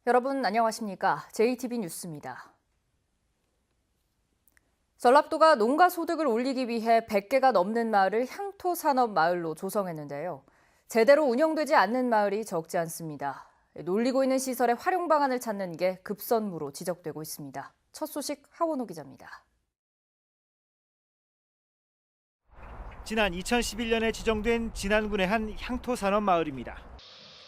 여러분 안녕하십니까? JTB 뉴스입니다. 전라북도가 농가 소득을 올리기 위해 100개가 넘는 마을을 향토산업마을로 조성했는데요. 제대로 운영되지 않는 마을이 적지 않습니다. 놀리고 있는 시설의 활용 방안을 찾는 게 급선무로 지적되고 있습니다. 첫 소식 하원호 기자입니다. 지난 2011년에 지정된 진안군의 한 향토산업마을입니다.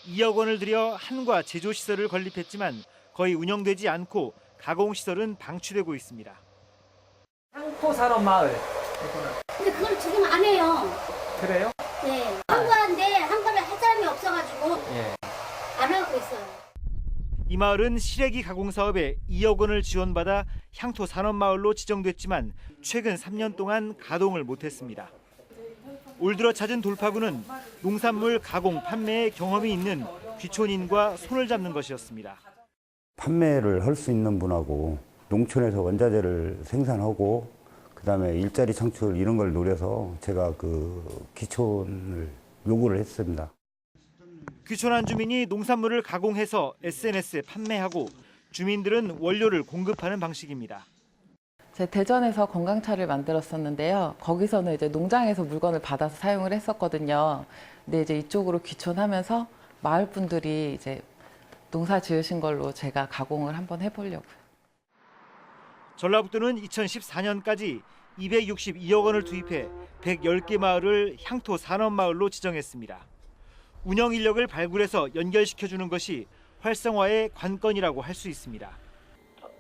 2억 원을 들여 한과 제조시설을 건립했지만 거의 운영되지 않고 가공시설은 방치되고 있습니다. 향토산업마을. 근데 그걸 지금 안 해요. 그래요? 네. 한가한데 한가를 할 사람이 없어가지고 안 하고 있어요. 이 마을은 시래기 가공 사업에 2억 원을 지원받아 향토산업마을로 지정됐지만 최근 3년 동안 가동을 못했습니다. 올 들어 찾은 돌파구는 농산물 가공 판매에 경험이 있는 귀촌인과 손을 잡는 것이었습니다. 판매를 할 수 있는 분하고 농촌에서 원자재를 생산하고 그다음에 일자리 창출 이런 걸 노려서 제가 귀촌을 요구를 했습니다. 귀촌한 주민이 농산물을 가공해서 SNS에 판매하고 주민들은 원료를 공급하는 방식입니다. 제 대전에서 건강차를 만들었었는데요. 거기서는 이제 농장에서 물건을 받아서 사용을 했었거든요. 근데 이제 이쪽으로 귀촌하면서 마을 분들이 이제 농사 지으신 걸로 제가 가공을 한번 해보려고요. 전라북도는 2014년까지 262억 원을 투입해 110개 마을을 향토산업마을로 지정했습니다. 운영 인력을 발굴해서 연결시켜주는 것이 활성화의 관건이라고 할 수 있습니다.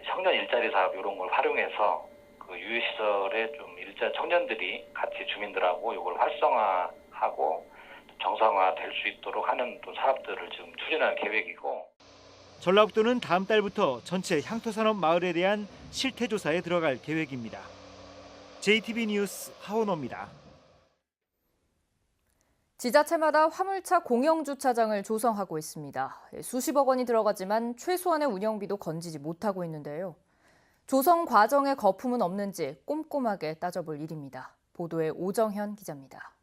청년 일자리 사업 이런 걸 활용해서 그 유휴시설에 좀 청년들이 같이 주민들하고 이걸 활성화하고 정상화 될 수 있도록 하는 또 사업들을 지금 추진할 계획이고. 전라북도는 다음 달부터 전체 향토산업 마을에 대한 실태조사에 들어갈 계획입니다. JTB 뉴스 하원호입니다. 지자체마다 화물차 공영주차장을 조성하고 있습니다. 수십억 원이 들어가지만 최소한의 운영비도 건지지 못하고 있는데요. 조성 과정에 거품은 없는지 꼼꼼하게 따져볼 일입니다. 보도에 오정현 기자입니다.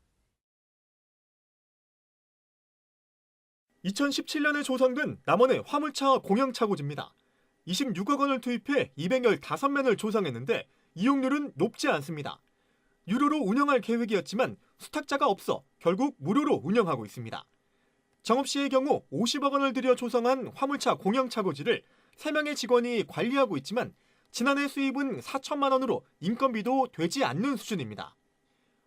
2017년에 조성된 남원의 화물차 공영차고지입니다. 26억 원을 투입해 215면을 조성했는데 이용률은 높지 않습니다. 유료로 운영할 계획이었지만 수탁자가 없어 결국 무료로 운영하고 있습니다. 정읍시의 경우 50억 원을 들여 조성한 화물차 공영차고지를 3명의 직원이 관리하고 있지만 지난해 수입은 4천만 원으로 인건비도 되지 않는 수준입니다.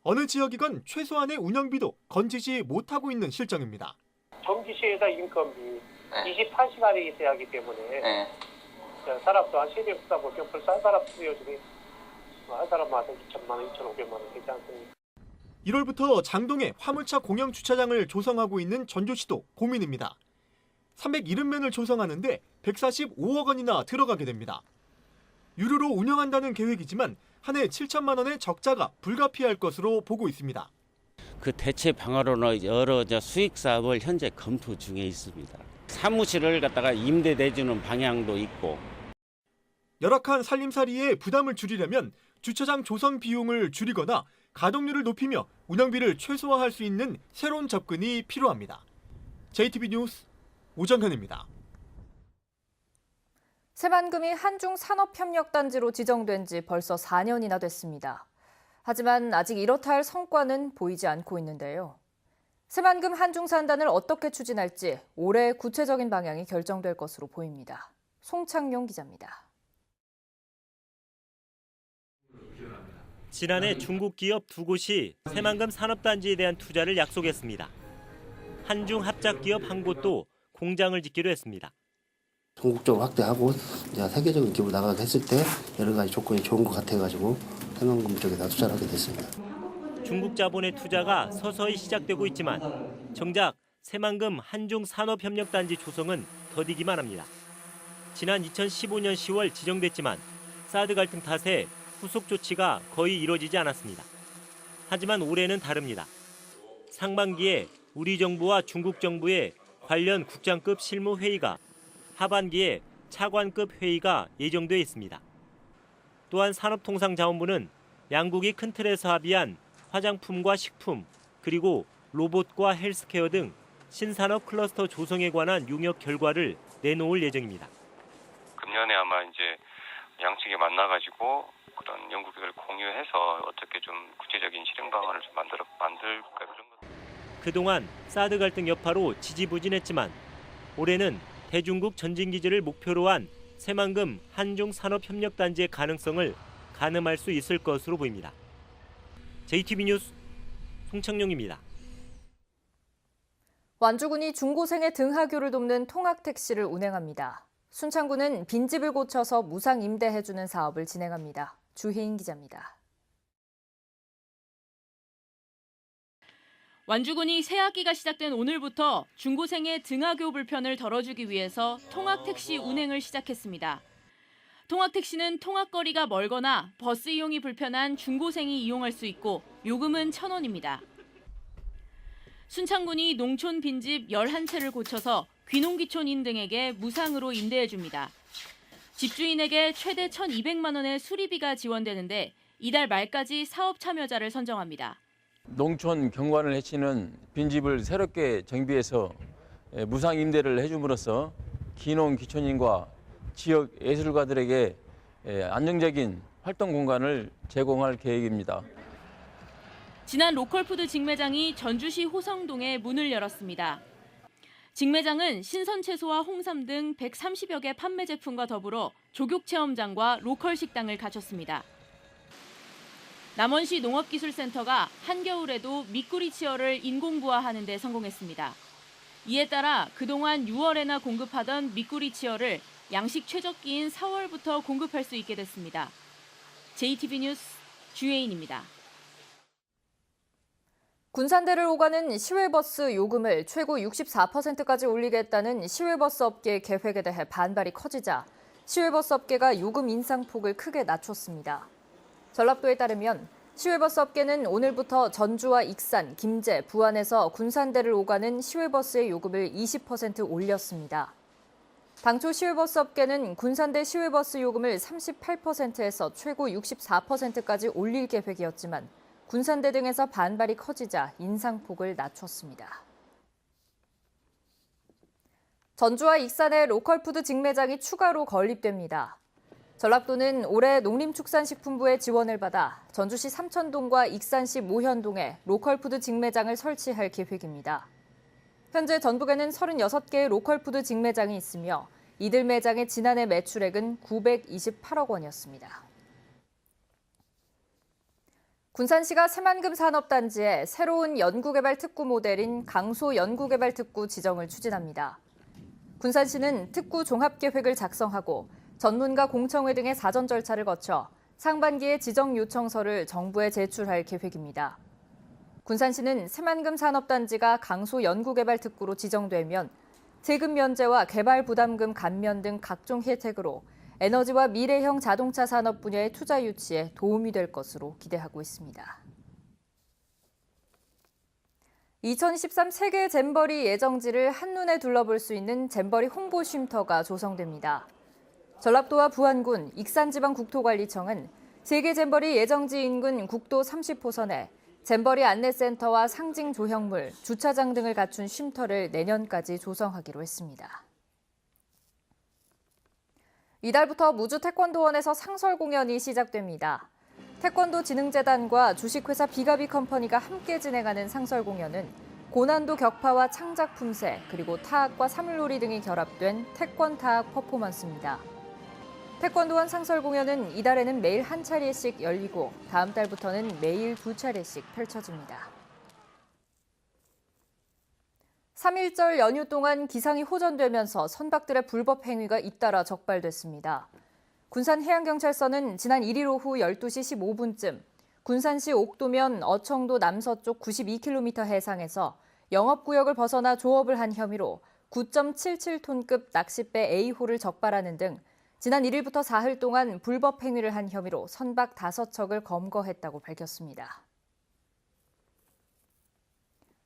어느 지역이건 최소한의 운영비도 건지지 못하고 있는 실정입니다. 정기시에다 인건비 24시간이 있어야 하기 때문에 사람도 한 세배 쓰다 보면 벌써 한 사람 수요금이 한 사람마다 2천만 원, 2,500만 원 되지 않습니까? 1월부터 장동에 화물차 공영 주차장을 조성하고 있는 전주시도 고민입니다. 370면을 조성하는데 145억 원이나 들어가게 됩니다. 유료로 운영한다는 계획이지만 한 해 7천만 원의 적자가 불가피할 것으로 보고 있습니다. 그 대체 방안으로 여러 수익 사업을 현재 검토 중에 있습니다. 사무실을 갖다가 임대 내주는 방향도 있고. 열악한 살림살이에 부담을 줄이려면 주차장 조성 비용을 줄이거나 가동률을 높이며 운영비를 최소화할 수 있는 새로운 접근이 필요합니다. JTB 뉴스 오정현입니다. 새만금이 한중산업협력단지로 지정된 지 벌써 4년이나 됐습니다. 하지만 아직 이렇다 할 성과는 보이지 않고 있는데요. 새만금 한중산단을 어떻게 추진할지 올해 구체적인 방향이 결정될 것으로 보입니다. 송창용 기자입니다. 지난해 중국 기업 두 곳이 새만금 산업단지에 대한 투자를 약속했습니다. 한중 합작 기업 한 곳도 공장을 짓기로 했습니다. 전국적으로 확대하고 세계적인 기업으로 나가게 했을 때 여러 가지 조건이 좋은 것 같아가지고 새만금 쪽에다 투자를 하게 됐습니다. 중국 자본의 투자가 서서히 시작되고 있지만 정작 새만금 한중산업협력단지 조성은 더디기만 합니다. 지난 2015년 10월 지정됐지만 사드 갈등 탓에 후속 조치가 거의 이루어지지 않았습니다. 하지만 올해는 다릅니다. 상반기에 우리 정부와 중국 정부의 관련 국장급 실무 회의가, 하반기에 차관급 회의가 예정돼 있습니다. 또한 산업통상자원부는 양국이 큰 틀에서 합의한 화장품과 식품, 그리고 로봇과 헬스케어 등 신산업 클러스터 조성에 관한 용역 결과를 내놓을 예정입니다. 금년에 아마 이제 양측이 만나가지고 그런 연구 결과를 공유해서 어떻게 좀 구체적인 실행 방안을 좀 만들까 그런 것. 그동안 사드 갈등 여파로 지지부진했지만 올해는 대중국 전진기지를 목표로 한 새만금 한중산업협력단지의 가능성을 가늠할 수 있을 것으로 보입니다. JTB 뉴스 송창용입니다. 완주군이 중고생의 등하교를 돕는 통학택시를 운행합니다. 순창군은 빈집을 고쳐서 무상 임대해주는 사업을 진행합니다. 주혜인 기자입니다. 완주군이 새학기가 시작된 오늘부터 중고생의 등하교 불편을 덜어주기 위해서 통학택시 운행을 시작했습니다. 통학택시는 통학거리가 멀거나 버스 이용이 불편한 중고생이 이용할 수 있고 요금은 1,000원입니다. 순창군이 농촌 빈집 11채를 고쳐서 귀농귀촌인 등에게 무상으로 임대해줍니다. 집주인에게 최대 1,200만 원의 수리비가 지원되는데 이달 말까지 사업 참여자를 선정합니다. 농촌 경관을 해치는 빈집을 새롭게 정비해서 무상 임대를 해줌으로써 귀농귀촌인과 지역 예술가들에게 안정적인 활동 공간을 제공할 계획입니다. 지난 로컬푸드 직매장이 전주시 호성동에 문을 열었습니다. 직매장은 신선채소와 홍삼 등 130여 개 판매 제품과 더불어 조격체험장과 로컬 식당을 갖췄습니다. 남원시 농업기술센터가 한겨울에도 미꾸리 치어를 인공부화하는 데 성공했습니다. 이에 따라 그동안 6월에나 공급하던 미꾸리 치어를 양식 최적기인 4월부터 공급할 수 있게 됐습니다. JTB 뉴스 주혜인입니다. 군산대를 오가는 시외버스 요금을 최고 64%까지 올리겠다는 시외버스 업계의 계획에 대해 반발이 커지자 시외버스 업계가 요금 인상폭을 크게 낮췄습니다. 전라도에 따르면 시외버스 업계는 오늘부터 전주와 익산, 김제, 부안에서 군산대를 오가는 시외버스의 요금을 20% 올렸습니다. 당초 시외버스 업계는 군산대 시외버스 요금을 38%에서 최고 64%까지 올릴 계획이었지만 군산대 등에서 반발이 커지자 인상폭을 낮췄습니다. 전주와 익산에 로컬푸드 직매장이 추가로 건립됩니다. 전라도는 올해 농림축산식품부의 지원을 받아 전주시 삼천동과 익산시 모현동에 로컬푸드 직매장을 설치할 계획입니다. 현재 전북에는 36개의 로컬푸드 직매장이 있으며 이들 매장의 지난해 매출액은 928억 원이었습니다. 군산시가 새만금 산업단지에 새로운 연구개발 특구 모델인 강소 연구개발 특구 지정을 추진합니다. 군산시는 특구 종합계획을 작성하고 전문가 공청회 등의 사전 절차를 거쳐 상반기에 지정 요청서를 정부에 제출할 계획입니다. 군산시는 새만금 산업단지가 강소 연구개발 특구로 지정되면 세금 면제와 개발 부담금 감면 등 각종 혜택으로 에너지와 미래형 자동차 산업 분야의 투자 유치에 도움이 될 것으로 기대하고 있습니다. 2023 세계 잼버리 예정지를 한눈에 둘러볼 수 있는 잼버리 홍보 쉼터가 조성됩니다. 전라도와 부안군, 익산지방국토관리청은 세계 잼버리 예정지 인근 국도 30호선에 잼버리 안내센터와 상징 조형물, 주차장 등을 갖춘 쉼터를 내년까지 조성하기로 했습니다. 이달부터 무주 태권도원에서 상설 공연이 시작됩니다. 태권도 진흥재단과 주식회사 비가비 컴퍼니가 함께 진행하는 상설 공연은 고난도 격파와 창작 품새, 그리고 타악과 사물놀이 등이 결합된 태권 타악 퍼포먼스입니다. 태권도원 상설 공연은 이달에는 매일 한 차례씩 열리고 다음 달부터는 매일 2차례씩 펼쳐집니다. 3.1절 연휴 동안 기상이 호전되면서 선박들의 불법 행위가 잇따라 적발됐습니다. 군산해양경찰서는 지난 1일 오후 12시 15분쯤 군산시 옥도면 어청도 남서쪽 92km 해상에서 영업구역을 벗어나 조업을 한 혐의로 9.77톤급 낚싯배 A호를 적발하는 등 지난 1일부터 사흘 동안 불법 행위를 한 혐의로 선박 5척을 검거했다고 밝혔습니다.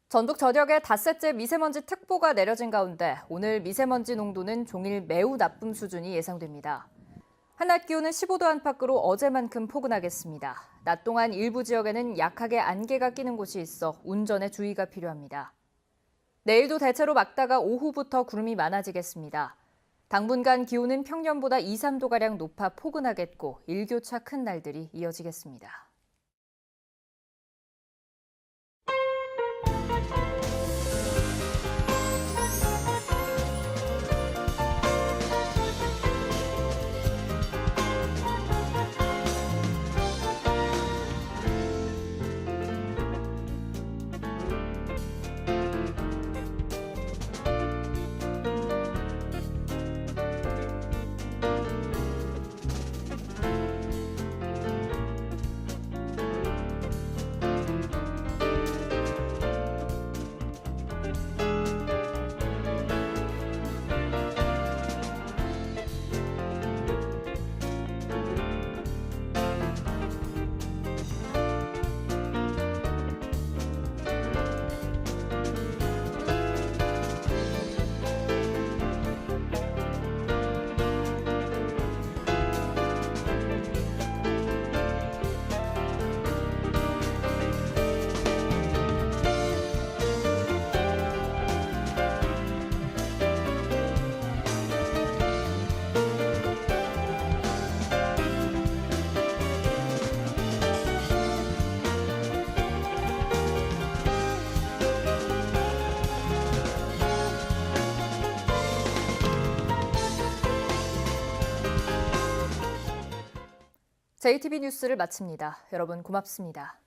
전북 전역에 닷새째 미세먼지 특보가 내려진 가운데 오늘 미세먼지 농도는 종일 매우 나쁨 수준이 예상됩니다. 한낮 기온은 15도 안팎으로 어제만큼 포근하겠습니다. 낮 동안 일부 지역에는 약하게 안개가 끼는 곳이 있어 운전에 주의가 필요합니다. 내일도 대체로 맑다가 오후부터 구름이 많아지겠습니다. 당분간 기온은 평년보다 2, 3도가량 높아 포근하겠고 일교차 큰 날들이 이어지겠습니다. JTB 뉴스를 마칩니다. 여러분 고맙습니다.